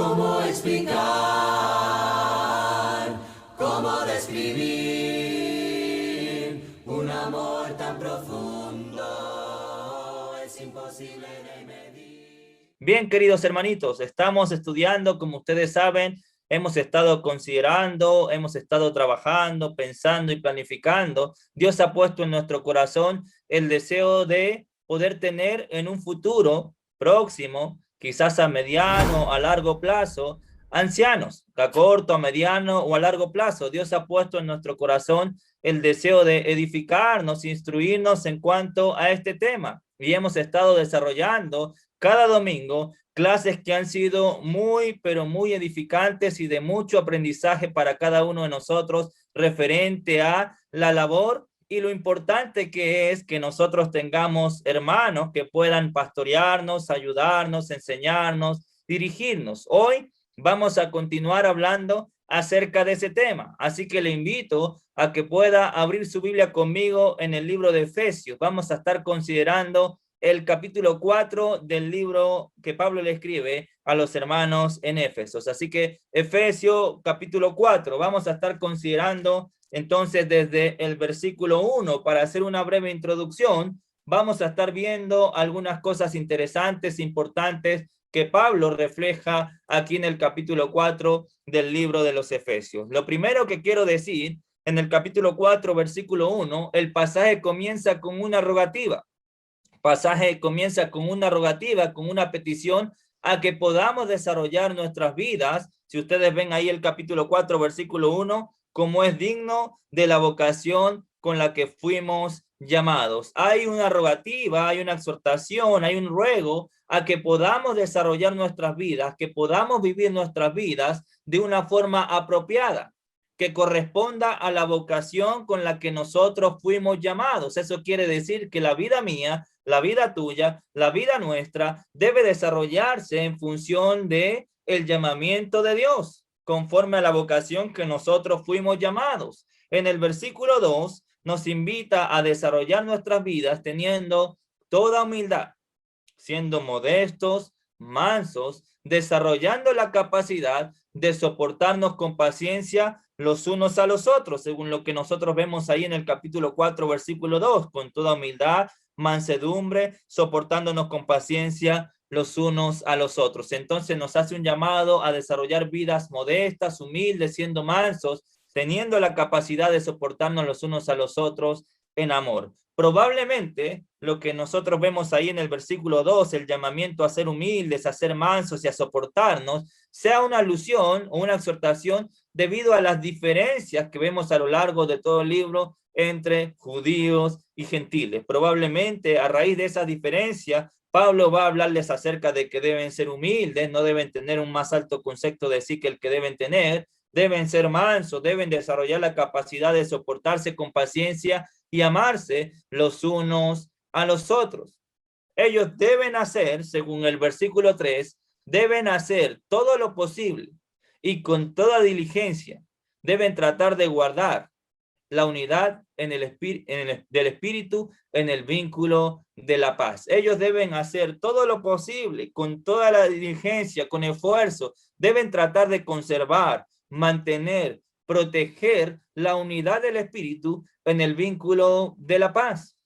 ¿Cómo explicar? ¿Cómo describir un amor tan profundo? Es imposible de medir. Bien, queridos hermanitos, estamos estudiando, como ustedes saben, hemos estado considerando, hemos estado trabajando, pensando y planificando. Dios ha puesto en nuestro corazón el deseo de poder tener en un futuro próximo, quizás a mediano, a largo plazo, ancianos, a corto, a mediano o a largo plazo. Dios ha puesto en nuestro corazón el deseo de edificarnos, instruirnos en cuanto a este tema. Y hemos estado desarrollando cada domingo clases que han sido muy, pero muy edificantes y de mucho aprendizaje para cada uno de nosotros referente a la labor y lo importante que es que nosotros tengamos hermanos que puedan pastorearnos, ayudarnos, enseñarnos, dirigirnos. Hoy vamos a continuar hablando acerca de ese tema, así que le invito a que pueda abrir su Biblia conmigo en el libro de Efesios. Vamos a estar considerando el capítulo 4 del libro que Pablo le escribe a los hermanos en Éfesos. Así que Efesios capítulo 4, vamos a estar considerando entonces desde el versículo 1 para hacer una breve introducción. Vamos a estar viendo algunas cosas interesantes, importantes que Pablo refleja aquí en el capítulo 4 del libro de los Efesios. Lo primero que quiero decir, en el capítulo 4, versículo 1, el pasaje comienza con una rogativa. Pasaje comienza con una rogativa, con una petición a que podamos desarrollar nuestras vidas. Si ustedes ven ahí el capítulo 4, versículo 1, como es digno de la vocación con la que fuimos llamados. Hay una rogativa, hay una exhortación, hay un ruego a que podamos desarrollar nuestras vidas, que podamos vivir nuestras vidas de una forma apropiada, que corresponda a la vocación con la que nosotros fuimos llamados. Eso quiere decir que la vida mía, la vida tuya, la vida nuestra debe desarrollarse en función de el llamamiento de Dios, conforme a la vocación que nosotros fuimos llamados. En el versículo 2 nos invita a desarrollar nuestras vidas teniendo toda humildad, siendo modestos, mansos, desarrollando la capacidad de soportarnos con paciencia los unos a los otros, según lo que nosotros vemos ahí en el capítulo 4, versículo 2, con toda humildad, mansedumbre, soportándonos con paciencia los unos a los otros. Entonces nos hace un llamado a desarrollar vidas modestas, humildes, siendo mansos, teniendo la capacidad de soportarnos los unos a los otros en amor. Probablemente lo que nosotros vemos ahí en el versículo 2, el llamamiento a ser humildes, a ser mansos y a soportarnos, sea una alusión o una exhortación debido a las diferencias que vemos a lo largo de todo el libro entre judíos y gentiles. Probablemente a raíz de esa diferencia, Pablo va a hablarles acerca de que deben ser humildes, no deben tener un más alto concepto de sí que el que deben tener, deben ser mansos, deben desarrollar la capacidad de soportarse con paciencia y amarse los unos a los otros. Ellos deben hacer, según el versículo 3, deben hacer todo lo posible y con toda diligencia deben tratar de guardar la unidad del espíritu en el vínculo de la paz. Ellos deben hacer todo lo posible con toda la diligencia, con esfuerzo, deben tratar de conservar, mantener, proteger la unidad del espíritu en el vínculo de la paz.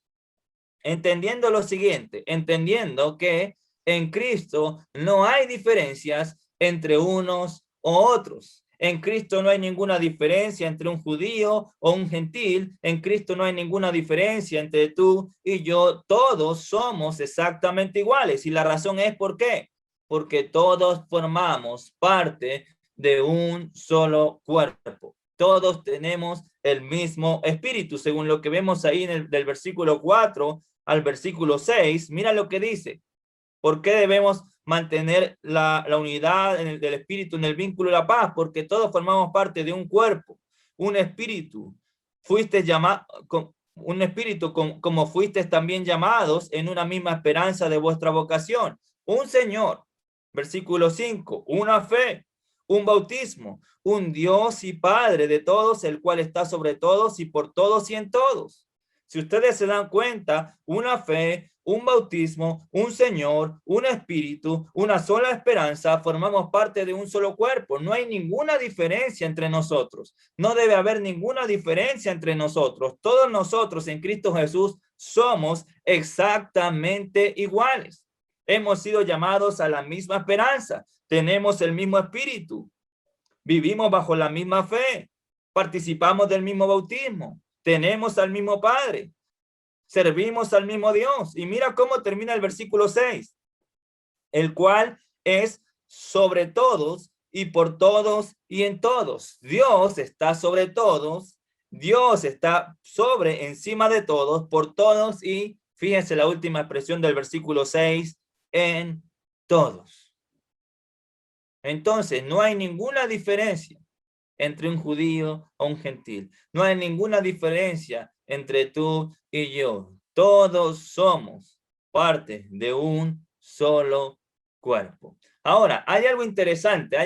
Entendiendo lo siguiente, entendiendo que en Cristo no hay diferencias entre unos o otros. En Cristo no hay ninguna diferencia entre un judío o un gentil. En Cristo no hay ninguna diferencia entre tú y yo. Todos somos exactamente iguales. Y la razón es ¿por qué? Porque todos formamos parte de un solo cuerpo. Todos tenemos el mismo espíritu, según lo que vemos ahí del versículo 4 al versículo 6. Mira lo que dice. ¿Por qué debemos mantener la unidad del espíritu en el vínculo de la paz? Porque todos formamos parte de un cuerpo, un espíritu. Fuiste llamado, un espíritu como fuisteis también llamados en una misma esperanza de vuestra vocación. Un Señor, versículo 5, una fe, un bautismo, un Dios y Padre de todos, el cual está sobre todos y por todos y en todos. Si ustedes se dan cuenta, una fe, un bautismo, un Señor, un Espíritu, una sola esperanza, formamos parte de un solo cuerpo. No hay ninguna diferencia entre nosotros. No debe haber ninguna diferencia entre nosotros. Todos nosotros en Cristo Jesús somos exactamente iguales. Hemos sido llamados a la misma esperanza. Tenemos el mismo Espíritu. Vivimos bajo la misma fe. Participamos del mismo bautismo. Tenemos al mismo Padre. Servimos al mismo Dios. Y mira cómo termina el versículo 6. El cual es sobre todos y por todos y en todos. Dios está sobre todos. Dios está sobre, encima de todos, por todos y, fíjense la última expresión del versículo 6, en todos. Entonces, no hay ninguna diferencia entre un judío o un gentil. No hay ninguna diferencia entre tú y yo. Todos somos parte de un solo cuerpo. Ahora, hay algo interesante,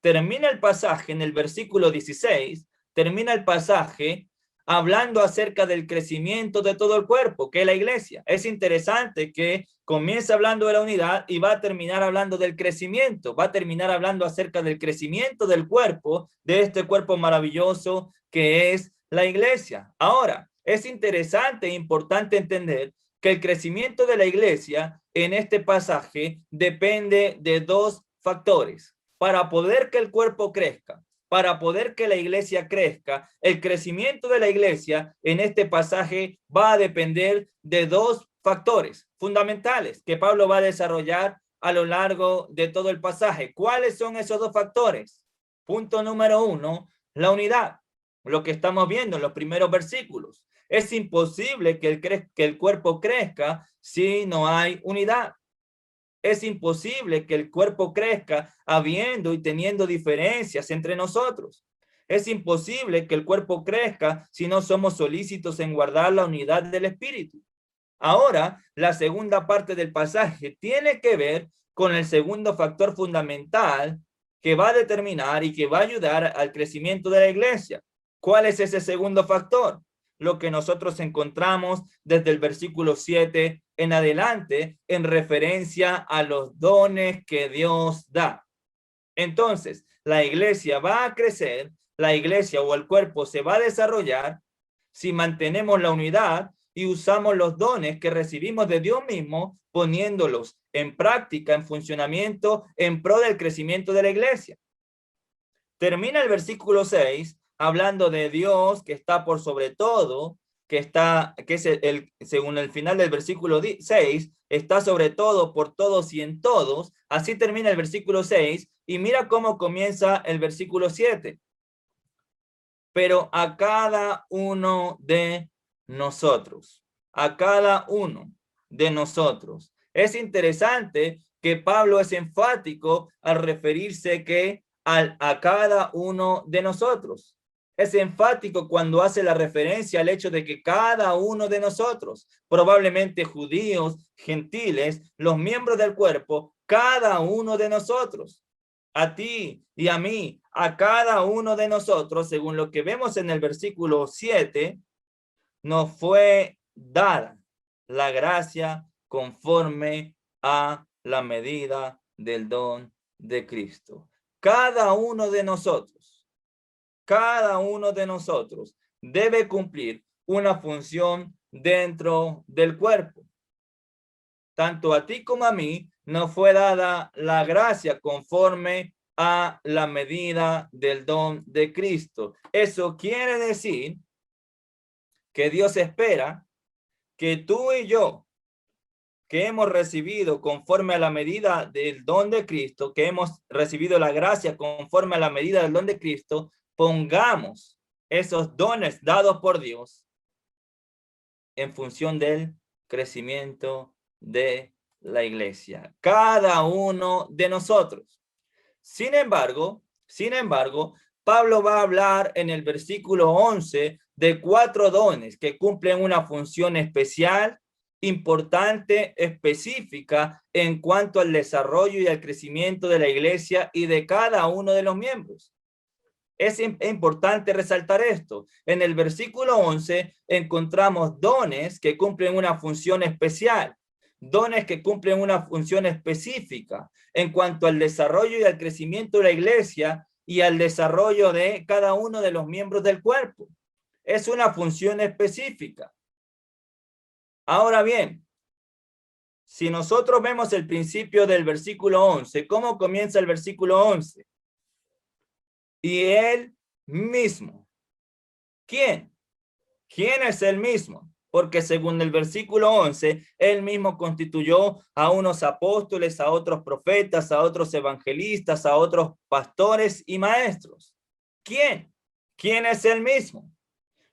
Termina el pasaje en el versículo 16, termina el pasaje hablando acerca del crecimiento de todo el cuerpo, que es la iglesia. Es interesante que comienza hablando de la unidad y va a terminar hablando del crecimiento, va a terminar hablando acerca del crecimiento del cuerpo, de este cuerpo maravilloso que es la iglesia. Ahora, es interesante e importante entender que el crecimiento de la iglesia en este pasaje depende de dos factores. Para poder que el cuerpo crezca, para poder que la iglesia crezca, el crecimiento de la iglesia en este pasaje va a depender de dos factores fundamentales que Pablo va a desarrollar a lo largo de todo el pasaje. ¿Cuáles son esos dos factores? Punto número 1, la unidad. Lo que estamos viendo en los primeros versículos. Es imposible que el cuerpo crezca si no hay unidad. Es imposible que el cuerpo crezca habiendo y teniendo diferencias entre nosotros. Es imposible que el cuerpo crezca si no somos solícitos en guardar la unidad del espíritu. Ahora, la segunda parte del pasaje tiene que ver con el segundo factor fundamental que va a determinar y que va a ayudar al crecimiento de la iglesia. ¿Cuál es ese segundo factor? Lo que nosotros encontramos desde el versículo 7 en adelante en referencia a los dones que Dios da. Entonces, la iglesia va a crecer, la iglesia o el cuerpo se va a desarrollar si mantenemos la unidad y usamos los dones que recibimos de Dios mismo, poniéndolos en práctica, en funcionamiento, en pro del crecimiento de la iglesia. Termina el versículo 6 hablando de Dios que está por sobre todo, que es según el final del versículo 6, está sobre todo, por todos y en todos. Así termina el versículo 6 y mira cómo comienza el versículo 7. Pero a cada uno de nosotros, a cada uno de nosotros. Es interesante que Pablo es enfático al referirse que a cada uno de nosotros. Es enfático cuando hace la referencia al hecho de que cada uno de nosotros, probablemente judíos, gentiles, los miembros del cuerpo, cada uno de nosotros, a ti y a mí, a cada uno de nosotros, según lo que vemos en el versículo 7, nos fue dada la gracia conforme a la medida del don de Cristo. Cada uno de nosotros debe cumplir una función dentro del cuerpo. Tanto a ti como a mí nos fue dada la gracia conforme a la medida del don de Cristo. Eso quiere decir que Dios espera que tú y yo, que hemos recibido conforme a la medida del don de Cristo, que hemos recibido la gracia conforme a la medida del don de Cristo, pongamos esos dones dados por Dios en función del crecimiento de la iglesia. Cada uno de nosotros. Sin embargo, Pablo va a hablar en el versículo 11 de 4 dones que cumplen una función especial, importante, específica en cuanto al desarrollo y al crecimiento de la iglesia y de cada uno de los miembros. Es importante resaltar esto. En el versículo 11 encontramos dones que cumplen una función especial, dones que cumplen una función específica en cuanto al desarrollo y al crecimiento de la iglesia y al desarrollo de cada uno de los miembros del cuerpo. Es una función específica. Ahora bien, si nosotros vemos el principio del versículo 11, ¿cómo comienza el versículo 11? Y él mismo. ¿Quién? ¿Quién es él mismo? Porque según el versículo 11, él mismo constituyó a unos apóstoles, a otros profetas, a otros evangelistas, a otros pastores y maestros. ¿Quién? ¿Quién es él mismo?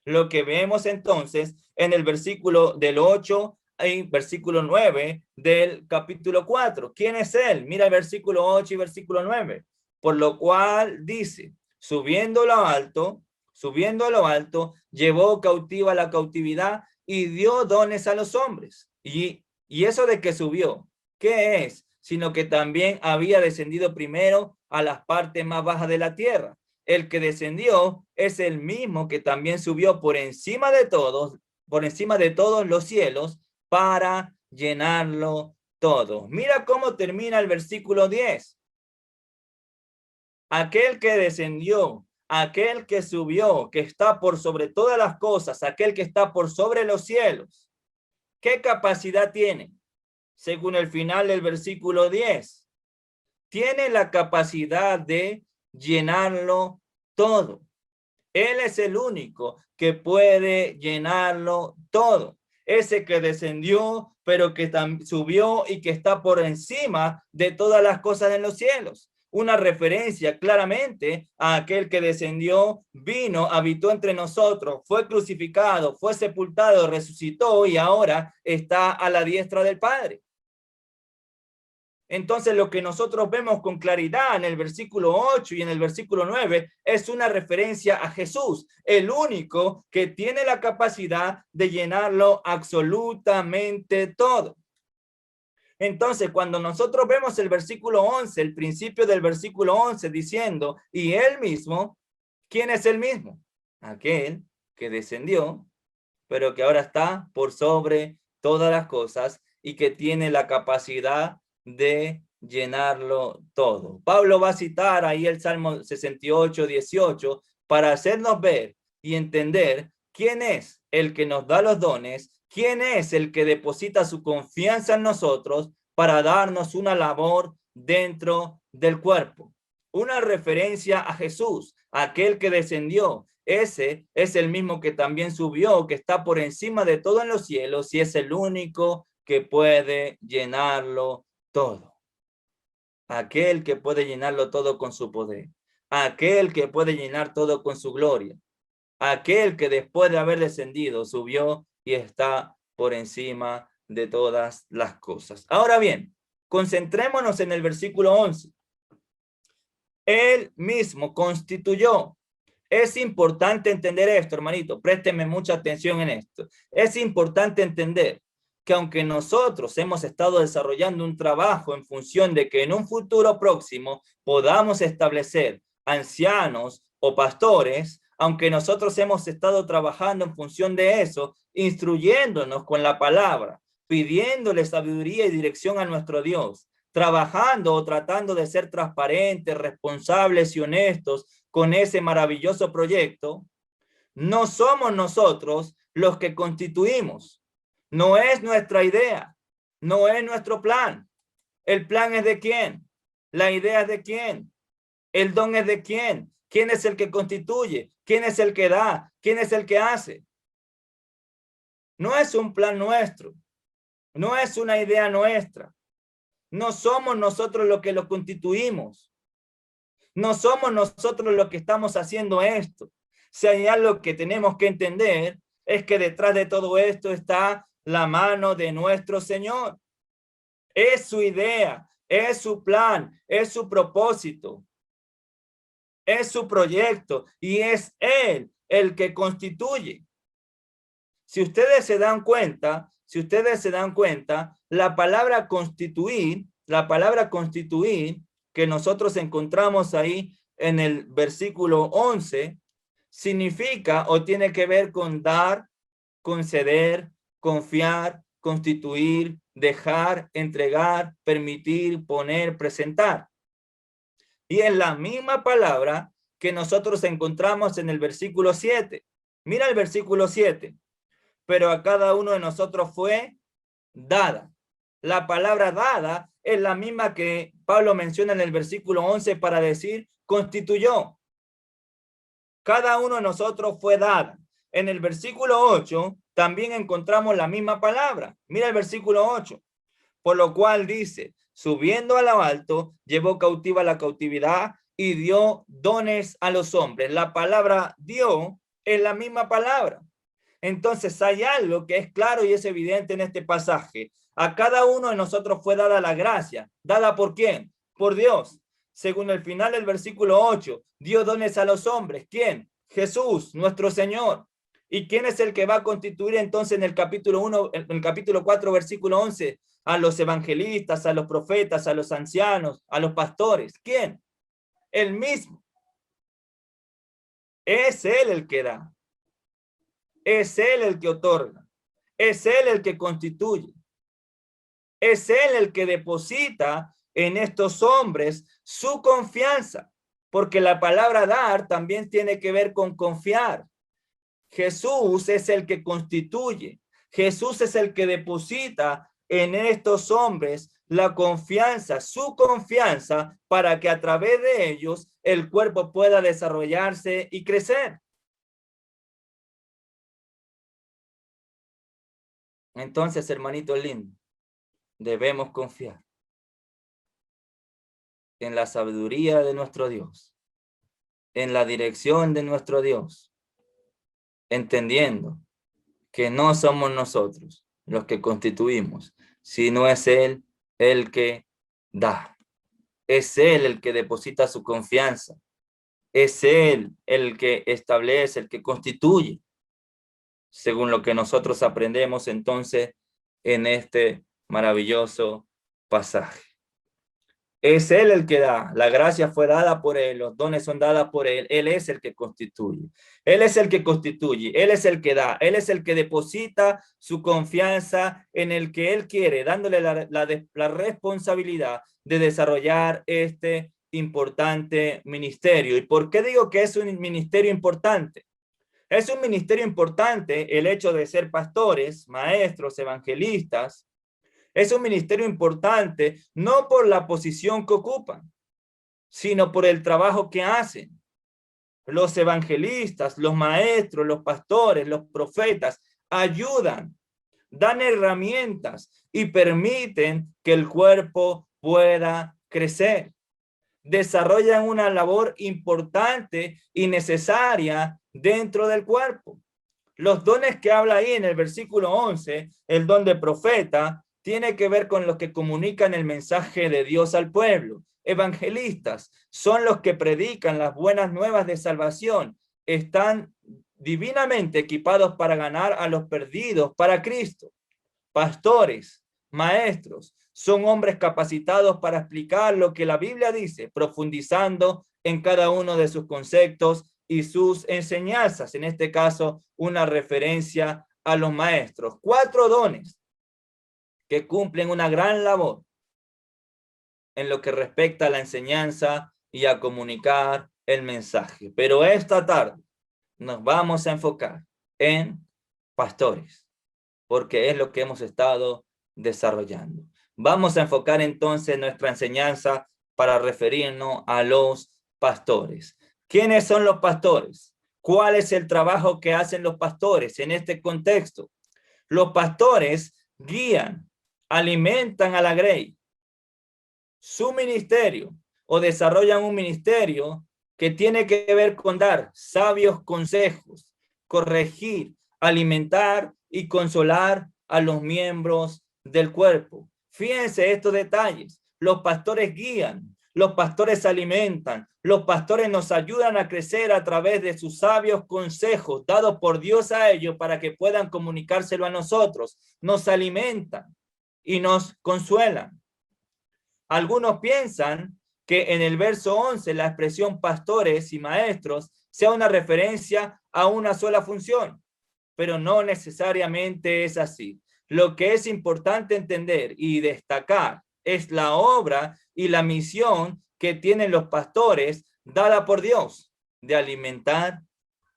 Lo que vemos entonces en el versículo del 8 y versículo 9 del capítulo 4. ¿Quién es él? Mira el versículo 8 y versículo 9. Por lo cual dice, subiendo a lo alto, llevó cautiva la cautividad y dio dones a los hombres. Y eso de que subió, ¿qué es? Sino que también había descendido primero a las partes más bajas de la tierra. El que descendió es el mismo que también subió por encima de todos los cielos para llenarlo todo. Mira cómo termina el versículo 10. Aquel que descendió, aquel que subió, que está por sobre todas las cosas, aquel que está por sobre los cielos. ¿Qué capacidad tiene? Según el final del versículo 10. Tiene la capacidad de llenarlo todo. Él es el único que puede llenarlo todo. Ese que descendió, pero que subió y que está por encima de todas las cosas en los cielos. Una referencia claramente a aquel que descendió, vino, habitó entre nosotros, fue crucificado, fue sepultado, resucitó y ahora está a la diestra del Padre. Entonces lo que nosotros vemos con claridad en el versículo 8 y en el versículo 9 es una referencia a Jesús, el único que tiene la capacidad de llenarlo absolutamente todo. Entonces cuando nosotros vemos el versículo 11, el principio del versículo 11 diciendo, y él mismo, ¿quién es él mismo? Aquel que descendió, pero que ahora está por sobre todas las cosas y que tiene la capacidad de llenarlo todo. Pablo va a citar ahí el Salmo 68, 18 para hacernos ver y entender quién es el que nos da los dones, quién es el que deposita su confianza en nosotros para darnos una labor dentro del cuerpo. Una referencia a Jesús, aquel que descendió. Ese es el mismo que también subió, que está por encima de todo en los cielos y es el único que puede llenarlo todo. Aquel que puede llenarlo todo con su poder. Aquel que puede llenar todo con su gloria. Aquel que después de haber descendido subió y está por encima de todas las cosas. Ahora bien, concentrémonos en el versículo 11. Él mismo constituyó. Es importante entender esto, hermanito. Présteme mucha atención en esto. Es importante entender que aunque nosotros hemos estado desarrollando un trabajo en función de que en un futuro próximo podamos establecer ancianos o pastores, aunque nosotros hemos estado trabajando en función de eso, instruyéndonos con la palabra, pidiéndole sabiduría y dirección a nuestro Dios, trabajando o tratando de ser transparentes, responsables y honestos con ese maravilloso proyecto, no somos nosotros los que constituimos. No es nuestra idea, no es nuestro plan. ¿El plan es de quién? ¿La idea es de quién? ¿El don es de quién? ¿Quién es el que constituye? ¿Quién es el que da? ¿Quién es el que hace? No es un plan nuestro, no es una idea nuestra. No somos nosotros los que lo constituimos. No somos nosotros los que estamos haciendo esto. Si hay algo que tenemos que entender, es que detrás de todo esto está la mano de nuestro Señor. Es su idea, es su plan, es su propósito, es su proyecto y es Él el que constituye. Si ustedes se dan cuenta, la palabra constituir que nosotros encontramos ahí en el versículo 11 significa o tiene que ver con dar, conceder, confiar, constituir, dejar, entregar, permitir, poner, presentar. Y es la misma palabra que nosotros encontramos en el versículo 7. Mira el versículo 7. Pero a cada uno de nosotros fue dada. La palabra dada es la misma que Pablo menciona en el versículo 11 para decir constituyó. Cada uno de nosotros fue dada. En el versículo 8 también encontramos la misma palabra. Mira el versículo 8. Por lo cual dice, subiendo a lo alto, llevó cautiva la cautividad y dio dones a los hombres. La palabra dio es la misma palabra. Entonces hay algo que es claro y es evidente en este pasaje. A cada uno de nosotros fue dada la gracia. ¿Dada por quién? Por Dios. Según el final del versículo 8, dio dones a los hombres. ¿Quién? Jesús, nuestro Señor. ¿Y quién es el que va a constituir entonces en el capítulo 1, en el capítulo 4, versículo 11? A los evangelistas, a los profetas, a los ancianos, a los pastores. ¿Quién? Él mismo. Es Él el que da. Es Él el que otorga. Es Él el que constituye. Es Él el que deposita en estos hombres su confianza. Porque la palabra dar también tiene que ver con confiar. Jesús es el que constituye. Jesús es el que deposita en estos hombres la confianza, su confianza, para que a través de ellos el cuerpo pueda desarrollarse y crecer. Entonces, hermanito lindo, debemos confiar en la sabiduría de nuestro Dios, en la dirección de nuestro Dios, entendiendo que no somos nosotros los que constituimos, sino es Él el que da. Es Él el que deposita su confianza. Es Él el que establece, el que constituye, según lo que nosotros aprendemos entonces en este maravilloso pasaje. Es Él el que da, la gracia fue dada por Él, los dones son dados por Él, Él es el que constituye, Él es el que constituye, Él es el que da, Él es el que deposita su confianza en el que Él quiere, dándole la responsabilidad de desarrollar este importante ministerio. ¿Y por qué digo que es un ministerio importante? Es un ministerio importante el hecho de ser pastores, maestros, evangelistas. Es un ministerio importante no por la posición que ocupan, sino por el trabajo que hacen. Los evangelistas, los maestros, los pastores, los profetas ayudan, dan herramientas y permiten que el cuerpo pueda crecer. Desarrollan una labor importante y necesaria dentro del cuerpo. Los dones que habla ahí en el versículo 11, el don de profeta, tiene que ver con los que comunican el mensaje de Dios al pueblo. Evangelistas son los que predican las buenas nuevas de salvación. Están divinamente equipados para ganar a los perdidos para Cristo. Pastores, maestros, son hombres capacitados para explicar lo que la Biblia dice, profundizando en cada uno de sus conceptos y sus enseñanzas. En este caso, una referencia a los maestros. 4 dones que cumplen una gran labor en lo que respecta a la enseñanza y a comunicar el mensaje. Pero esta tarde nos vamos a enfocar en pastores, porque es lo que hemos estado desarrollando. Vamos a enfocar entonces nuestra enseñanza para referirnos a los pastores. ¿Quiénes son los pastores? ¿Cuál es el trabajo que hacen los pastores en este contexto? Los pastores guían, alimentan a la grey. Su ministerio o desarrollan un ministerio que tiene que ver con dar sabios consejos, corregir, alimentar y consolar a los miembros del cuerpo. Fíjense estos detalles. Los pastores guían, los pastores alimentan, los pastores nos ayudan a crecer a través de sus sabios consejos dados por Dios a ellos para que puedan comunicárselo a nosotros. Nos alimentan y nos consuelan. Algunos piensan que en el verso 11 la expresión pastores y maestros sea una referencia a una sola función, pero no necesariamente es así. Lo que es importante entender y destacar es la obra y la misión que tienen los pastores dada por Dios, de alimentar,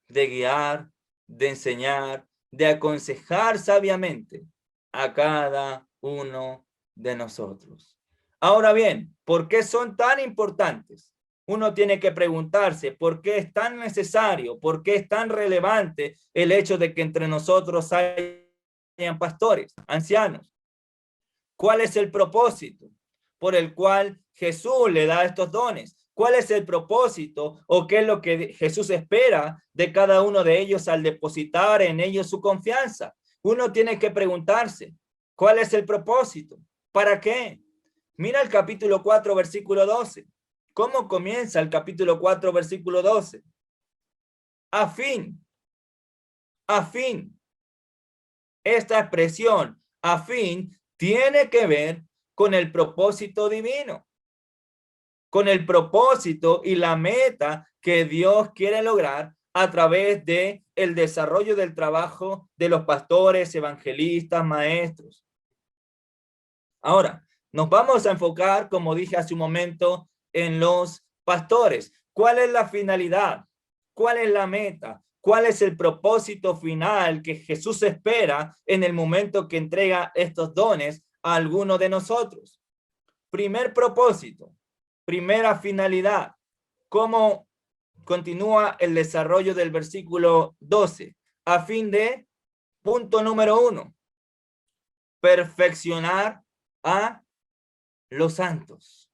de guiar, de enseñar, de aconsejar sabiamente a cada uno de nosotros. Ahora bien, ¿por qué son tan importantes? Uno tiene que preguntarse por qué es tan necesario, por qué es tan relevante el hecho de que entre nosotros hayan pastores, ancianos. ¿Cuál es el propósito por el cual Jesús le da estos dones? ¿Cuál es el propósito o qué es lo que Jesús espera de cada uno de ellos al depositar en ellos su confianza? Uno tiene que preguntarse, ¿cuál es el propósito? ¿Para qué? Mira el capítulo 4, versículo 12. ¿Cómo comienza el capítulo 4, versículo 12? A fin. Esta expresión, a fin, tiene que ver con el propósito divino, con el propósito y la meta que Dios quiere lograr a través de el desarrollo del trabajo de los pastores, evangelistas, maestros. Ahora, nos vamos a enfocar, como dije hace un momento, en los pastores. ¿Cuál es la finalidad? ¿Cuál es la meta? ¿Cuál es el propósito final que Jesús espera en el momento que entrega estos dones a alguno de nosotros? Primer propósito, primera finalidad. ¿Cómo continúa el desarrollo del versículo 12? A fin de, punto número 1, perfeccionar a los santos.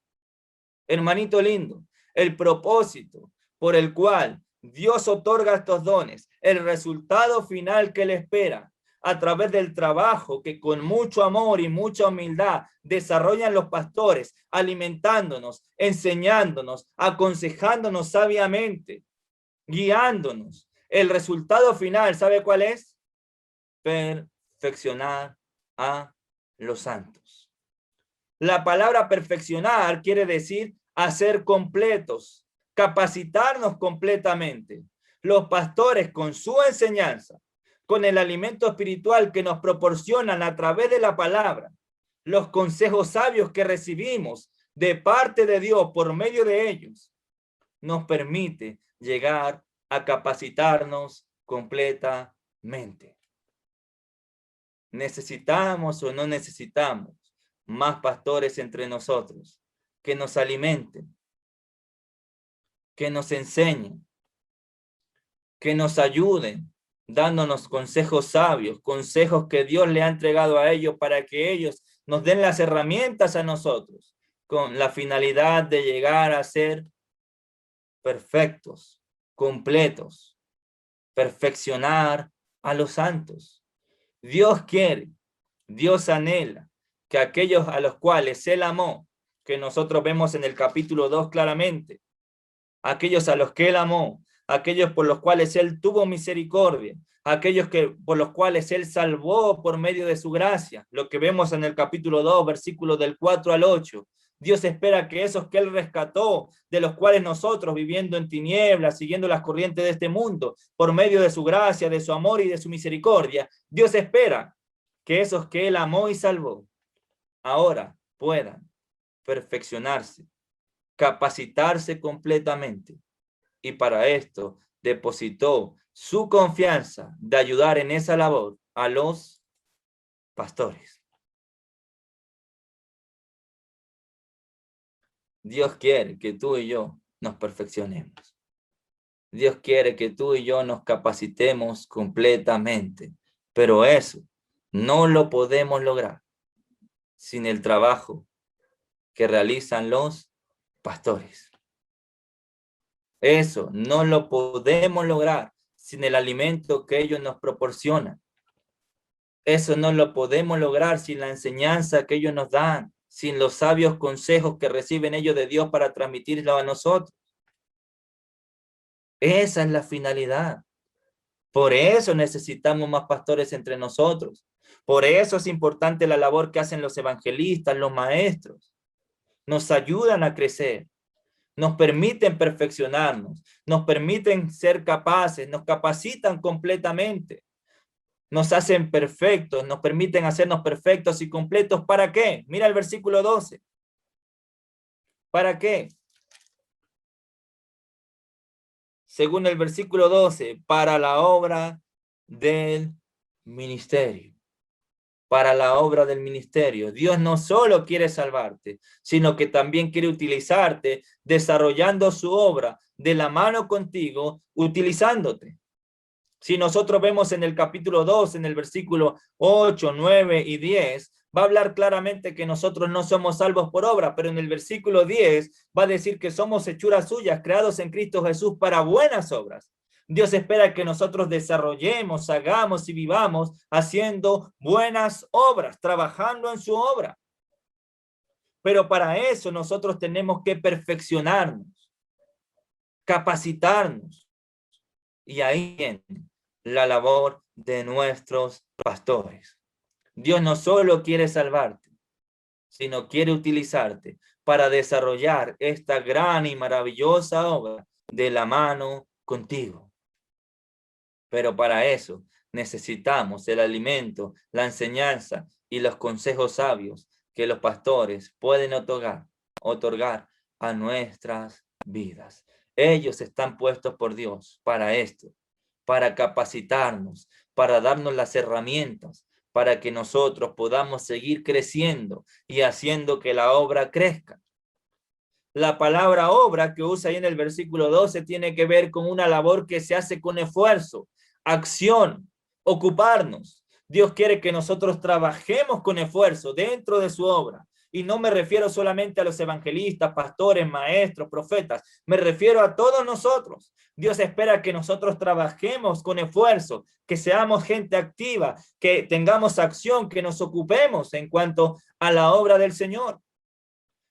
Hermanito lindo, el propósito por el cual Dios otorga estos dones, el resultado final que le espera a través del trabajo que con mucho amor y mucha humildad desarrollan los pastores, alimentándonos, enseñándonos, aconsejándonos sabiamente, guiándonos. El resultado final, ¿sabe cuál es? Perfeccionar a los santos. La palabra perfeccionar quiere decir hacer completos, capacitarnos completamente. Los pastores con su enseñanza, con el alimento espiritual que nos proporcionan a través de la palabra, los consejos sabios que recibimos de parte de Dios por medio de ellos, nos permite llegar a capacitarnos completamente. ¿Necesitamos o no necesitamos más pastores entre nosotros que nos alimenten, que nos enseñen, que nos ayuden, dándonos consejos sabios, consejos que Dios le ha entregado a ellos para que ellos nos den las herramientas a nosotros con la finalidad de llegar a ser perfectos, completos, perfeccionar a los santos? Dios quiere, Dios anhela que aquellos a los cuales Él amó, que nosotros vemos en el capítulo 2 claramente, aquellos a los que Él amó, aquellos por los cuales Él tuvo misericordia, aquellos por los cuales Él salvó por medio de su gracia, lo que vemos en el capítulo 2, versículos del 4 al 8. Dios espera que esos que Él rescató, de los cuales nosotros viviendo en tinieblas, siguiendo las corrientes de este mundo, por medio de su gracia, de su amor y de su misericordia, Dios espera que esos que Él amó y salvó, ahora puedan perfeccionarse, capacitarse completamente. Y para esto depositó su confianza de ayudar en esa labor a los pastores. Dios quiere que tú y yo nos perfeccionemos. Dios quiere que tú y yo nos capacitemos completamente. Pero eso no lo podemos lograr sin el trabajo que realizan los pastores. Eso no lo podemos lograr sin el alimento que ellos nos proporcionan. Eso no lo podemos lograr sin la enseñanza que ellos nos dan, sin los sabios consejos que reciben ellos de Dios para transmitirlo a nosotros. Esa es la finalidad. Por eso necesitamos más pastores entre nosotros. Por eso es importante la labor que hacen los evangelistas, los maestros. Nos ayudan a crecer, nos permiten perfeccionarnos, nos permiten ser capaces, nos capacitan completamente, nos hacen perfectos, nos permiten hacernos perfectos y completos. ¿Para qué? Mira el versículo 12. ¿Para qué? Según el versículo 12, para la obra del ministerio. Para la obra del ministerio. Dios no solo quiere salvarte, sino que también quiere utilizarte desarrollando su obra de la mano contigo, utilizándote. Si nosotros vemos en el capítulo 2, en el versículo 8, 9 y 10, va a hablar claramente que nosotros no somos salvos por obra, pero en el versículo 10 va a decir que somos hechuras suyas, creados en Cristo Jesús para buenas obras. Dios espera que nosotros desarrollemos, hagamos y vivamos haciendo buenas obras, trabajando en su obra. Pero para eso nosotros tenemos que perfeccionarnos, capacitarnos. Y ahí viene la labor de nuestros pastores. Dios no solo quiere salvarte, sino quiere utilizarte para desarrollar esta gran y maravillosa obra de la mano contigo. Pero para eso necesitamos el alimento, la enseñanza y los consejos sabios que los pastores pueden otorgar a nuestras vidas. Ellos están puestos por Dios para esto, para capacitarnos, para darnos las herramientas, para que nosotros podamos seguir creciendo y haciendo que la obra crezca. La palabra obra que usa ahí en el versículo 12 tiene que ver con una labor que se hace con esfuerzo, acción, ocuparnos. Dios quiere que nosotros trabajemos con esfuerzo dentro de su obra. Y no me refiero solamente a los evangelistas, pastores, maestros, profetas. Me refiero a todos nosotros. Dios espera que nosotros trabajemos con esfuerzo, que seamos gente activa, que tengamos acción, que nos ocupemos en cuanto a la obra del Señor.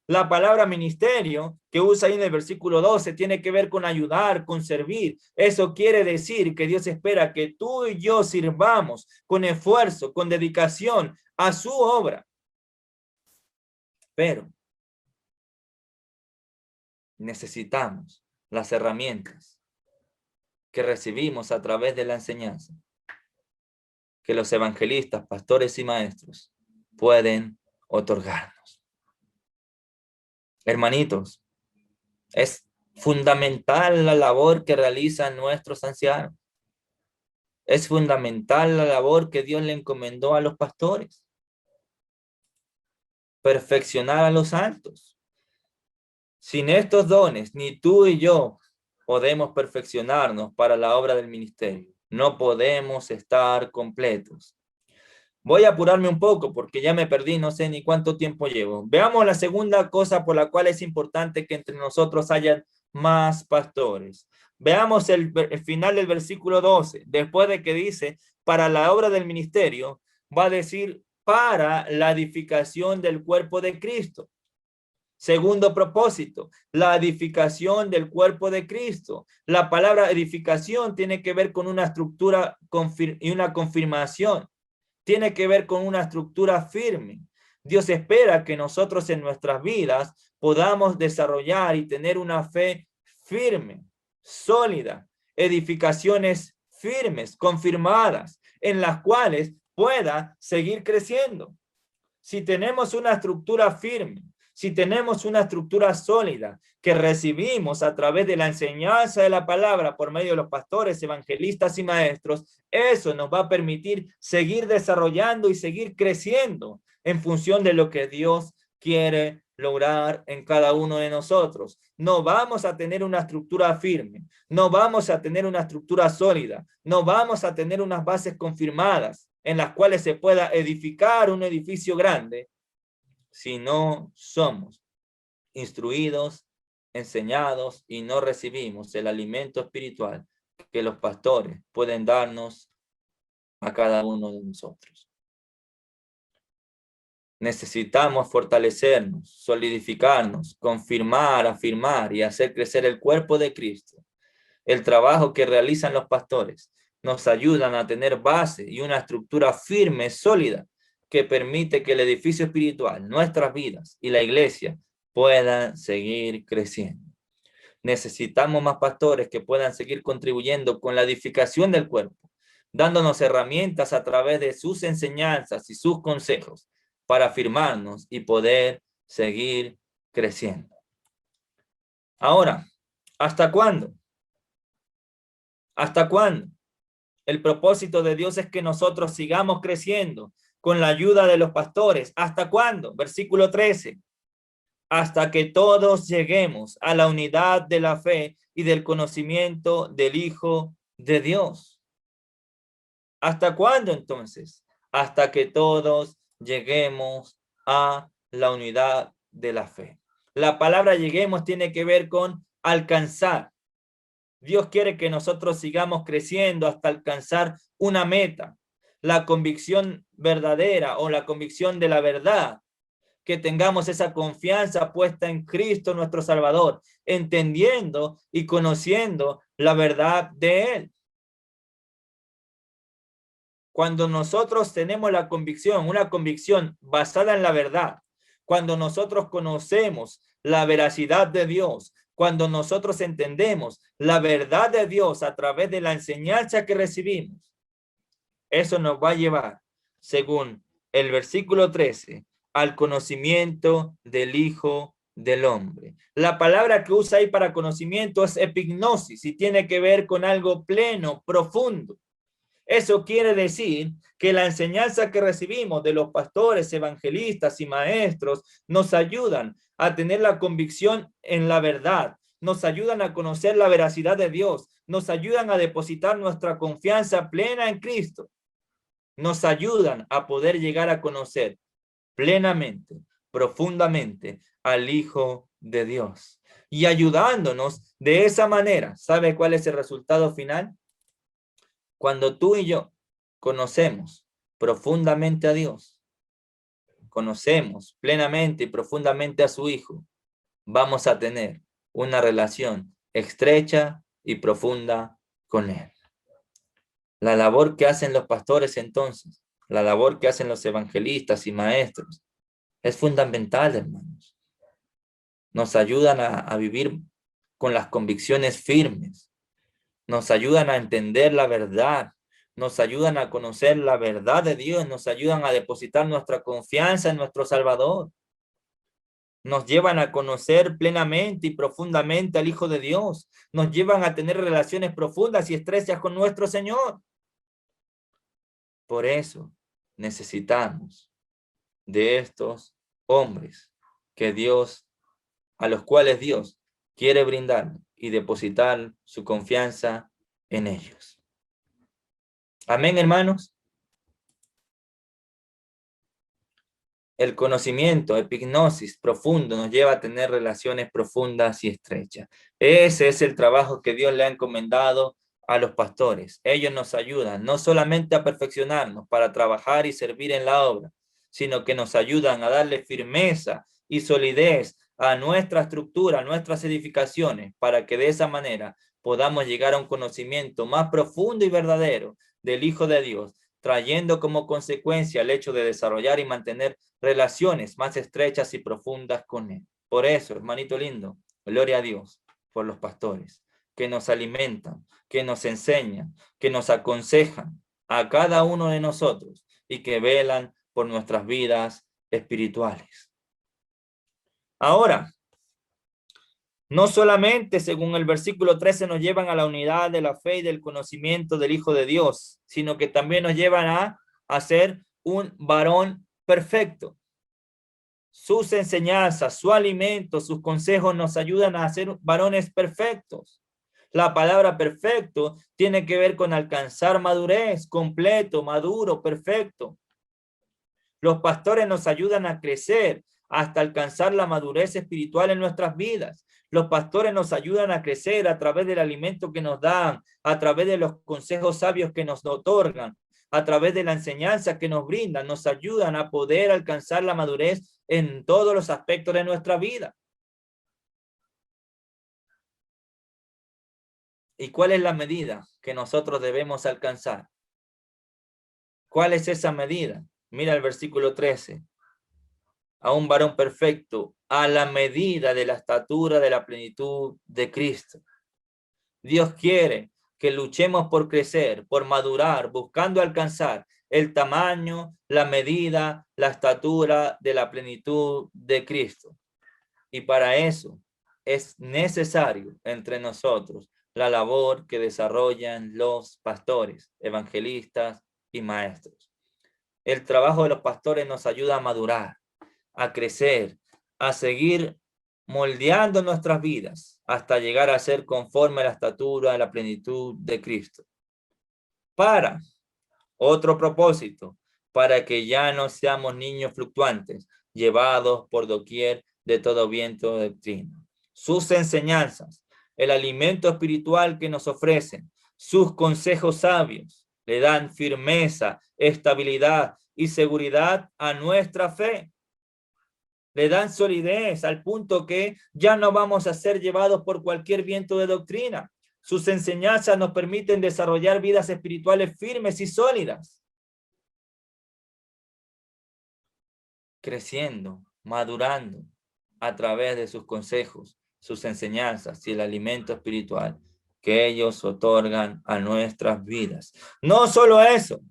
La palabra ministerio que usa ahí en el versículo 12 tiene que ver con ayudar, con servir. Eso quiere decir que Dios espera que tú y yo sirvamos con esfuerzo, con dedicación a su obra. Pero necesitamos las herramientas que recibimos a través de la enseñanza, que los evangelistas, pastores y maestros pueden otorgarnos. Hermanitos, es fundamental la labor que realizan nuestros ancianos. Es fundamental la labor que Dios le encomendó a los pastores. Perfeccionar a los santos. Sin estos dones, ni tú y yo podemos perfeccionarnos para la obra del ministerio. No podemos estar completos. Voy a apurarme un poco porque ya me perdí, no sé ni cuánto tiempo llevo. Veamos la segunda cosa por la cual es importante que entre nosotros haya más pastores. Veamos el final del versículo 12. Después de que dice, para la obra del ministerio, va a decir, para la edificación del cuerpo de Cristo. Segundo propósito, la edificación del cuerpo de Cristo. La palabra edificación tiene que ver con una estructura y una confirmación. Tiene que ver con una estructura firme. Dios espera que nosotros en nuestras vidas podamos desarrollar y tener una fe firme, sólida, edificaciones firmes, confirmadas, en las cuales pueda seguir creciendo. Si tenemos una estructura firme, si tenemos una estructura sólida que recibimos a través de la enseñanza de la palabra por medio de los pastores, evangelistas y maestros, eso nos va a permitir seguir desarrollando y seguir creciendo en función de lo que Dios quiere lograr en cada uno de nosotros. No vamos a tener una estructura firme, no vamos a tener una estructura sólida, no vamos a tener unas bases confirmadas en las cuales se pueda edificar un edificio grande si no somos instruidos, enseñados y no recibimos el alimento espiritual que los pastores pueden darnos a cada uno de nosotros. Necesitamos fortalecernos, solidificarnos, confirmar, afirmar y hacer crecer el cuerpo de Cristo. El trabajo que realizan los pastores nos ayudan a tener base y una estructura firme, sólida, que permite que el edificio espiritual, nuestras vidas y la iglesia puedan seguir creciendo. Necesitamos más pastores que puedan seguir contribuyendo con la edificación del cuerpo, dándonos herramientas a través de sus enseñanzas y sus consejos para afirmarnos y poder seguir creciendo. Ahora, ¿hasta cuándo? ¿Hasta cuándo? El propósito de Dios es que nosotros sigamos creciendo con la ayuda de los pastores. ¿Hasta cuándo? Versículo 13. Hasta que todos lleguemos a la unidad de la fe y del conocimiento del Hijo de Dios. ¿Hasta cuándo entonces? Hasta que todos lleguemos a la unidad de la fe. La palabra lleguemos tiene que ver con alcanzar. Dios quiere que nosotros sigamos creciendo hasta alcanzar una meta, la convicción verdadera o la convicción de la verdad, que tengamos esa confianza puesta en Cristo nuestro Salvador, entendiendo y conociendo la verdad de Él. Cuando nosotros tenemos la convicción, una convicción basada en la verdad, cuando nosotros conocemos la veracidad de Dios, cuando nosotros entendemos la verdad de Dios a través de la enseñanza que recibimos, eso nos va a llevar, según el versículo 13, al conocimiento del Hijo del Hombre. La palabra que usa ahí para conocimiento es epignosis y tiene que ver con algo pleno, profundo. Eso quiere decir que la enseñanza que recibimos de los pastores, evangelistas y maestros nos ayudan a tener la convicción en la verdad, nos ayudan a conocer la veracidad de Dios, nos ayudan a depositar nuestra confianza plena en Cristo, nos ayudan a poder llegar a conocer plenamente, profundamente al Hijo de Dios. Y ayudándonos de esa manera, ¿sabe cuál es el resultado final? Cuando tú y yo conocemos profundamente a Dios, conocemos plenamente y profundamente a su Hijo, vamos a tener una relación estrecha y profunda con Él. La labor que hacen los pastores entonces, la labor que hacen los evangelistas y maestros, es fundamental, hermanos. Nos ayudan a vivir con las convicciones firmes, nos ayudan a entender la verdad, nos ayudan a conocer la verdad de Dios, nos ayudan a depositar nuestra confianza en nuestro Salvador, nos llevan a conocer plenamente y profundamente al Hijo de Dios, nos llevan a tener relaciones profundas y estrechas con nuestro Señor. Por eso necesitamos de estos hombres que Dios, a los cuales Dios quiere brindar y depositar su confianza en ellos. Amén, hermanos. El conocimiento, epignosis profundo, nos lleva a tener relaciones profundas y estrechas. Ese es el trabajo que Dios le ha encomendado a los pastores. Ellos nos ayudan no solamente a perfeccionarnos para trabajar y servir en la obra, sino que nos ayudan a darle firmeza y solidez a nuestra estructura, a nuestras edificaciones, para que de esa manera podamos llegar a un conocimiento más profundo y verdadero del Hijo de Dios, trayendo como consecuencia el hecho de desarrollar y mantener relaciones más estrechas y profundas con Él. Por eso, hermanito lindo, gloria a Dios por los pastores que nos alimentan, que nos enseñan, que nos aconsejan a cada uno de nosotros y que velan por nuestras vidas espirituales. Ahora, no solamente, según el versículo 13, nos llevan a la unidad de la fe y del conocimiento del Hijo de Dios, sino que también nos llevan a ser un varón perfecto. Sus enseñanzas, su alimento, sus consejos nos ayudan a ser varones perfectos. La palabra perfecto tiene que ver con alcanzar madurez, completo, maduro, perfecto. Los pastores nos ayudan a crecer hasta alcanzar la madurez espiritual en nuestras vidas. Los pastores nos ayudan a crecer a través del alimento que nos dan, a través de los consejos sabios que nos otorgan, a través de la enseñanza que nos brindan, nos ayudan a poder alcanzar la madurez en todos los aspectos de nuestra vida. ¿Y cuál es la medida que nosotros debemos alcanzar? ¿Cuál es esa medida? Mira el versículo 13. a un varón perfecto, a la medida de la estatura de la plenitud de Cristo. Dios quiere que luchemos por crecer, por madurar, buscando alcanzar el tamaño, la medida, la estatura de la plenitud de Cristo. Y para eso es necesario entre nosotros la labor que desarrollan los pastores, evangelistas y maestros. El trabajo de los pastores nos ayuda a madurar, a crecer, a seguir moldeando nuestras vidas hasta llegar a ser conforme a la estatura de la plenitud de Cristo. Para otro propósito, para que ya no seamos niños fluctuantes, llevados por doquier de todo viento de doctrina. Sus enseñanzas, el alimento espiritual que nos ofrecen, sus consejos sabios, le dan firmeza, estabilidad y seguridad a nuestra fe. Le dan solidez al punto que ya no vamos a ser llevados por cualquier viento de doctrina. Sus enseñanzas nos permiten desarrollar vidas espirituales firmes y sólidas, creciendo, madurando a través de sus consejos, sus enseñanzas y el alimento espiritual que ellos otorgan a nuestras vidas. No solo eso,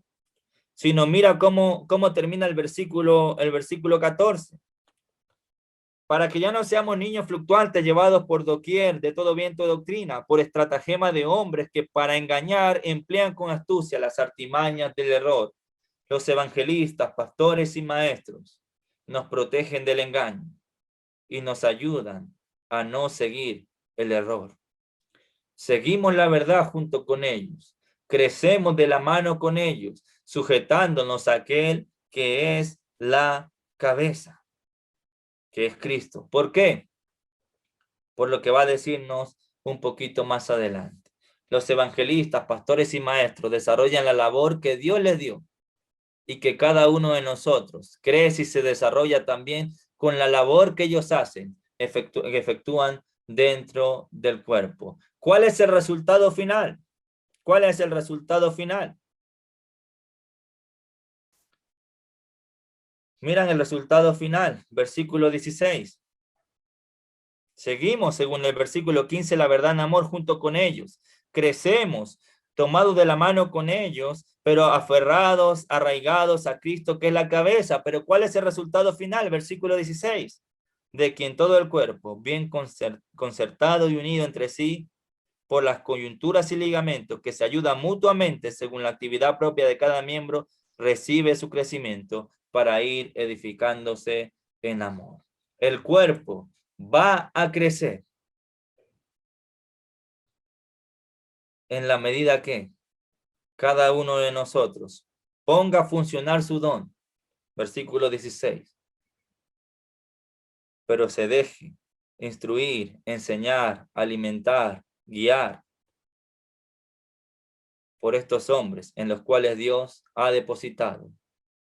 sino mira cómo termina el versículo 14. Para que ya no seamos niños fluctuantes llevados por doquier de todo viento de doctrina, por estratagema de hombres que para engañar emplean con astucia las artimañas del error. Los evangelistas, pastores y maestros nos protegen del engaño y nos ayudan a no seguir el error. Seguimos la verdad junto con ellos, crecemos de la mano con ellos, sujetándonos a aquel que es la cabeza, que es Cristo. ¿Por qué? Por lo que va a decirnos un poquito más adelante. Los evangelistas, pastores y maestros desarrollan la labor que Dios les dio y que cada uno de nosotros crece y se desarrolla también con la labor que ellos hacen, efectúan dentro del cuerpo. ¿Cuál es el resultado final? ¿Cuál es el resultado final? Miran el resultado final, versículo 16. Seguimos, según el versículo 15, la verdad en amor junto con ellos. Crecemos, tomados de la mano con ellos, pero aferrados, arraigados a Cristo, que es la cabeza. Pero ¿cuál es el resultado final? Versículo 16. De quien todo el cuerpo, bien concertado y unido entre sí, por las coyunturas y ligamentos que se ayudan mutuamente según la actividad propia de cada miembro, recibe su crecimiento para ir edificándose en amor. El cuerpo va a crecer en la medida que cada uno de nosotros ponga a funcionar su don. Versículo 16. Pero se deje instruir, enseñar, alimentar, guiar por estos hombres en los cuales Dios ha depositado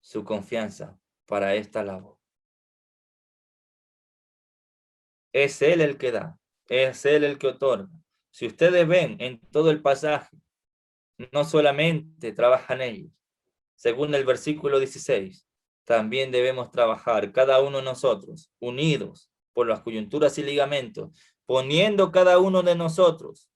su confianza para esta labor. Es Él el que da, es Él el que otorga. Si ustedes ven en todo el pasaje, no solamente trabajan ellos. Según el versículo 16, también debemos trabajar cada uno de nosotros, unidos por las coyunturas y ligamentos, poniendo cada uno de nosotros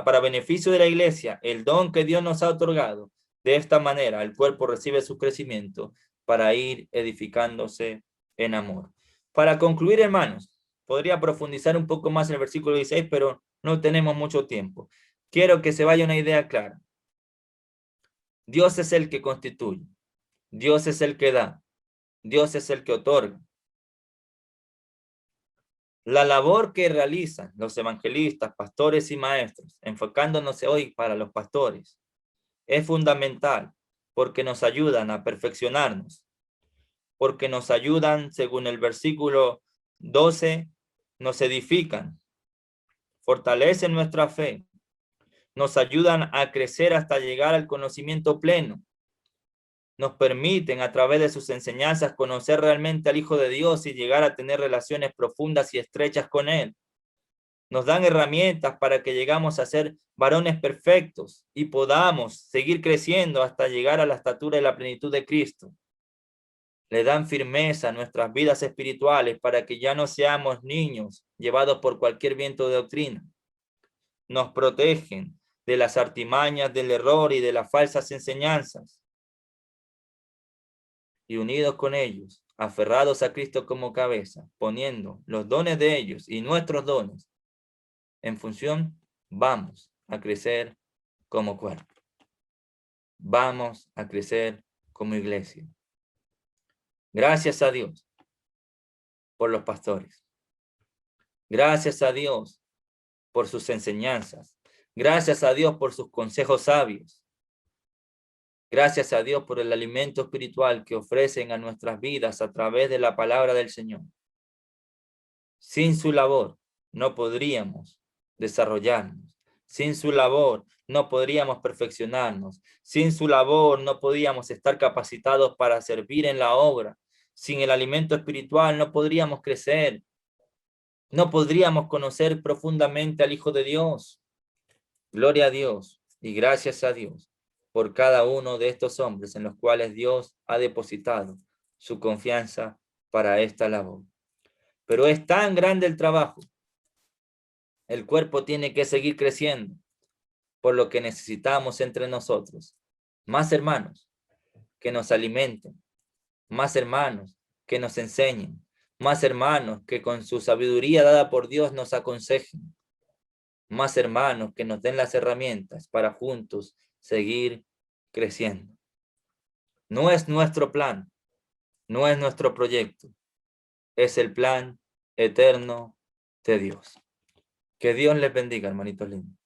para beneficio de la iglesia el don que Dios nos ha otorgado. De esta manera el cuerpo recibe su crecimiento para ir edificándose en amor. Para concluir, hermanos, podría profundizar un poco más en el versículo 16, pero no tenemos mucho tiempo. Quiero que se vaya una idea clara. Dios es el que constituye, Dios es el que da, Dios es el que otorga. La labor que realizan los evangelistas, pastores y maestros, enfocándonos hoy para los pastores, es fundamental porque nos ayudan a perfeccionarnos, porque nos ayudan, según el versículo 12, nos edifican, fortalecen nuestra fe, nos ayudan a crecer hasta llegar al conocimiento pleno, nos permiten a través de sus enseñanzas conocer realmente al Hijo de Dios y llegar a tener relaciones profundas y estrechas con Él. Nos dan herramientas para que llegamos a ser varones perfectos y podamos seguir creciendo hasta llegar a la estatura y la plenitud de Cristo. le dan firmeza a nuestras vidas espirituales para que ya no seamos niños llevados por cualquier viento de doctrina. Nos protegen de las artimañas del error y de las falsas enseñanzas. Y unidos con ellos, aferrados a Cristo como cabeza, poniendo los dones de ellos y nuestros dones en función, vamos a crecer como cuerpo. Vamos a crecer como iglesia. Gracias a Dios por los pastores. Gracias a Dios por sus enseñanzas. Gracias a Dios por sus consejos sabios. Gracias a Dios por el alimento espiritual que ofrecen a nuestras vidas a través de la palabra del Señor. Sin su labor no podríamos desarrollarnos. Sin su labor no podríamos perfeccionarnos. Sin su labor no podríamos estar capacitados para servir en la obra. Sin el alimento espiritual no podríamos crecer. No podríamos conocer profundamente al Hijo de Dios. Gloria a Dios y gracias a Dios por cada uno de estos hombres en los cuales Dios ha depositado su confianza para esta labor. Pero es tan grande el trabajo. El cuerpo tiene que seguir creciendo, por lo que necesitamos entre nosotros más hermanos que nos alimenten, más hermanos que nos enseñen, más hermanos que con su sabiduría dada por Dios nos aconsejen, más hermanos que nos den las herramientas para juntos seguir creciendo. No es nuestro plan, no es nuestro proyecto, es el plan eterno de Dios. Que Dios les bendiga, hermanitos lindos.